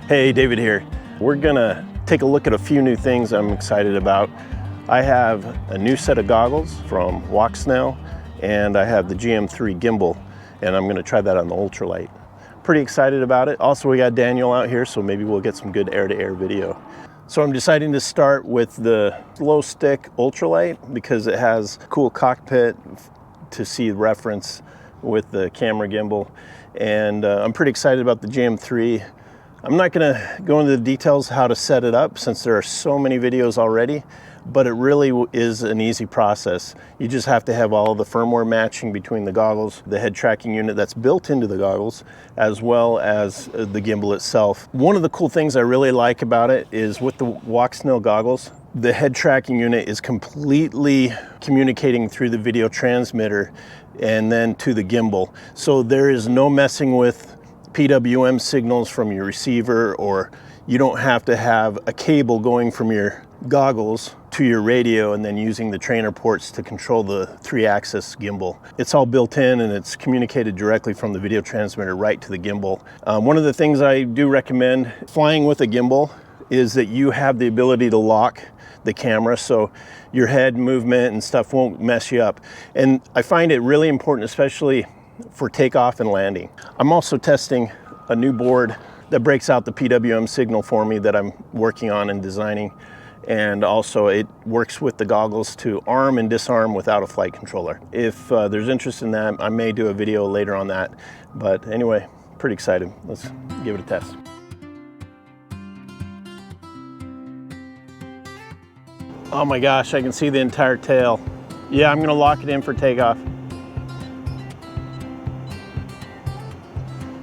Hey, David here. We're gonna take a look at a few new things I'm excited about. I have a new set of goggles from Walksnail, and I have the GM3 Gimbal, and I'm gonna try that on the ultralight. Pretty excited about it. Also, we got Daniel out here, so maybe we'll get some good air-to-air video. So I'm deciding to start with the slow stick ultralight because it has a cool cockpit to see reference with the camera gimbal. And I'm pretty excited about the GM3. I'm not gonna go into the details how to set it up since there are so many videos already, but it really is an easy process. You just have to have all of the firmware matching between the goggles, the head tracking unit that's built into the goggles, as well as the gimbal itself. One of the cool things I really like about it is with the Walksnail goggles, the head tracking unit is completely communicating through the video transmitter and then to the gimbal. So there is no messing with PWM signals from your receiver, or you don't have to have a cable going from your goggles to your radio and then using the trainer ports to control the 3-axis gimbal. It's all built in and it's communicated directly from the video transmitter right to the gimbal. One of the things I do recommend flying with a gimbal is that you have the ability to lock the camera so your head movement and stuff won't mess you up. And I find it really important, especially for takeoff and landing. I'm also testing a new board that breaks out the PWM signal for me that I'm working on and designing. And also it works with the goggles to arm and disarm without a flight controller. If there's interest in that, I may do a video later on that. But anyway, pretty excited. Let's give it a test. Oh my gosh, I can see the entire tail. Yeah, I'm gonna lock it in for takeoff.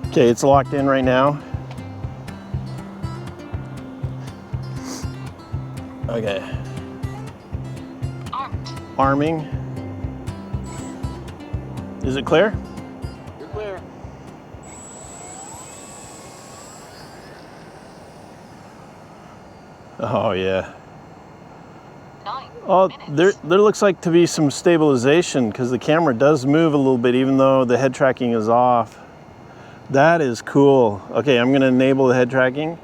Okay, it's locked in right now. Okay. Arming. Is it clear? You're clear. Oh yeah. Oh, there looks like to be some stabilization because the camera does move a little bit even though the head tracking is off. That is cool. Okay, I'm gonna enable the head tracking.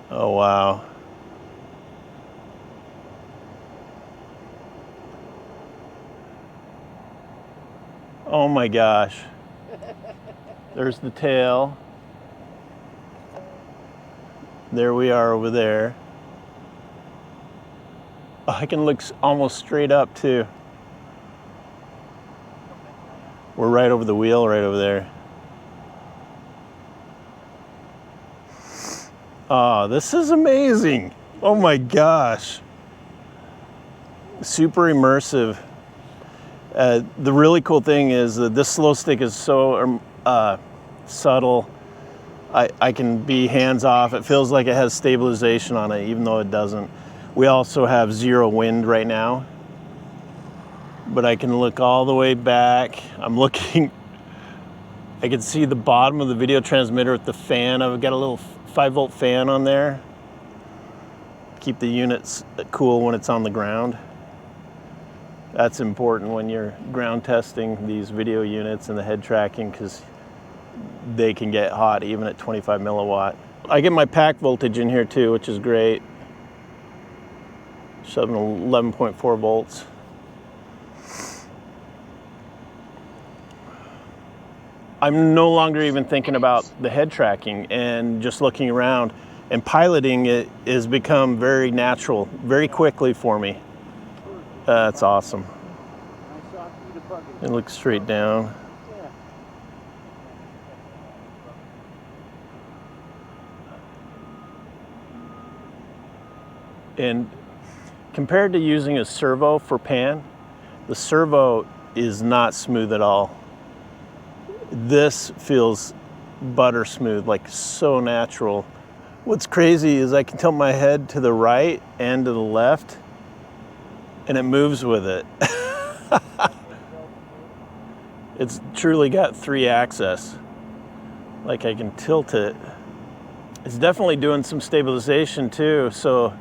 Oh, wow. Oh my gosh. There's the tail. There we are over there. Oh, I can look almost straight up too. We're right over the wheel, right over there. Oh, this is amazing. Oh my gosh. Super immersive. The really cool thing is that this slow stick is so subtle. I can be hands off. It feels like it has stabilization on it, even though it doesn't. We also have zero wind right now, but I can look all the way back. I'm looking, I can see the bottom of the video transmitter with the fan. I've got a little 5-volt fan on there. Keep the units cool when it's on the ground. That's important when you're ground testing these video units and the head tracking because they can get hot even at 25 milliwatt. I get my pack voltage in here too, which is great. 11.4 volts. I'm no longer even thinking about the head tracking and just looking around, and piloting it has become very natural, very quickly for me. That's awesome. It looks straight down. And compared to using a servo for pan, the servo is not smooth at all. This feels butter smooth, like so natural. What's crazy is I can tilt my head to the right and to the left and it moves with it. It's truly got 3-axis. Like I can tilt it. It's definitely doing some stabilization too, so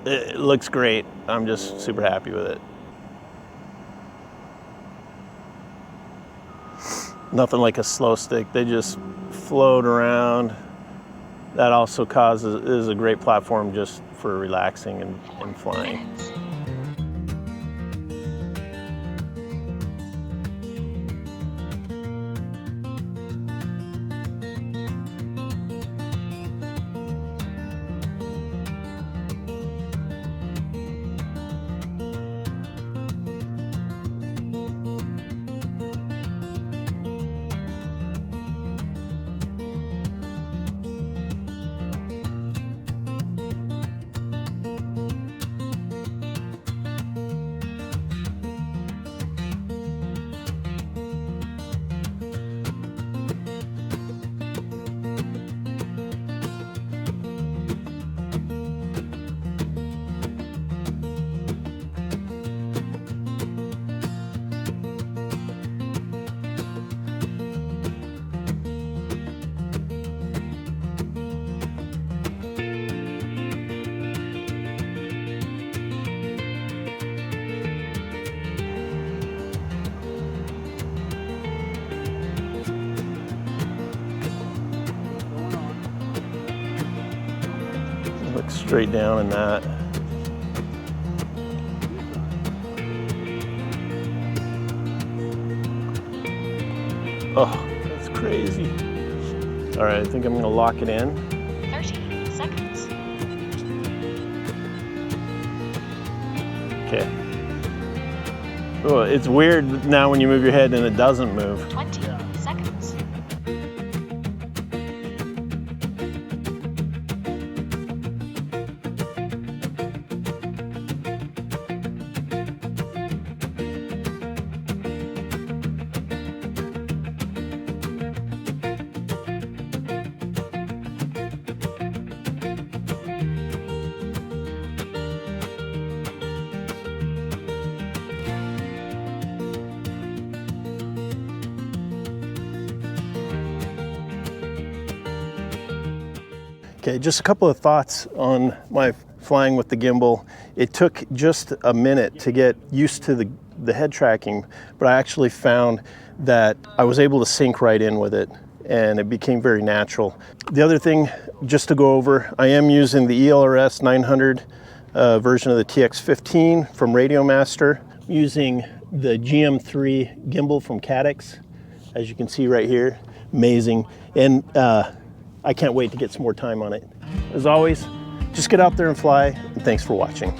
it looks great. I'm just super happy with it. Nothing like a slow stick. They just float around. That also is a great platform just for relaxing and flying. Look straight down in that. Oh, that's crazy. All right, I think I'm gonna lock it in. 30 seconds. Okay. Oh, it's weird now when you move your head and it doesn't move. 20 seconds. Okay, just a couple of thoughts on my flying with the gimbal. It took just a minute to get used to the head tracking, but I actually found that I was able to sync right in with it and it became very natural. The other thing, just to go over, I am using the ELRS 900 version of the TX15 from Radiomaster, using the GM3 gimbal from Caddx, as you can see right here. Amazing. And I can't wait to get some more time on it. As always, just get out there and fly, and thanks for watching.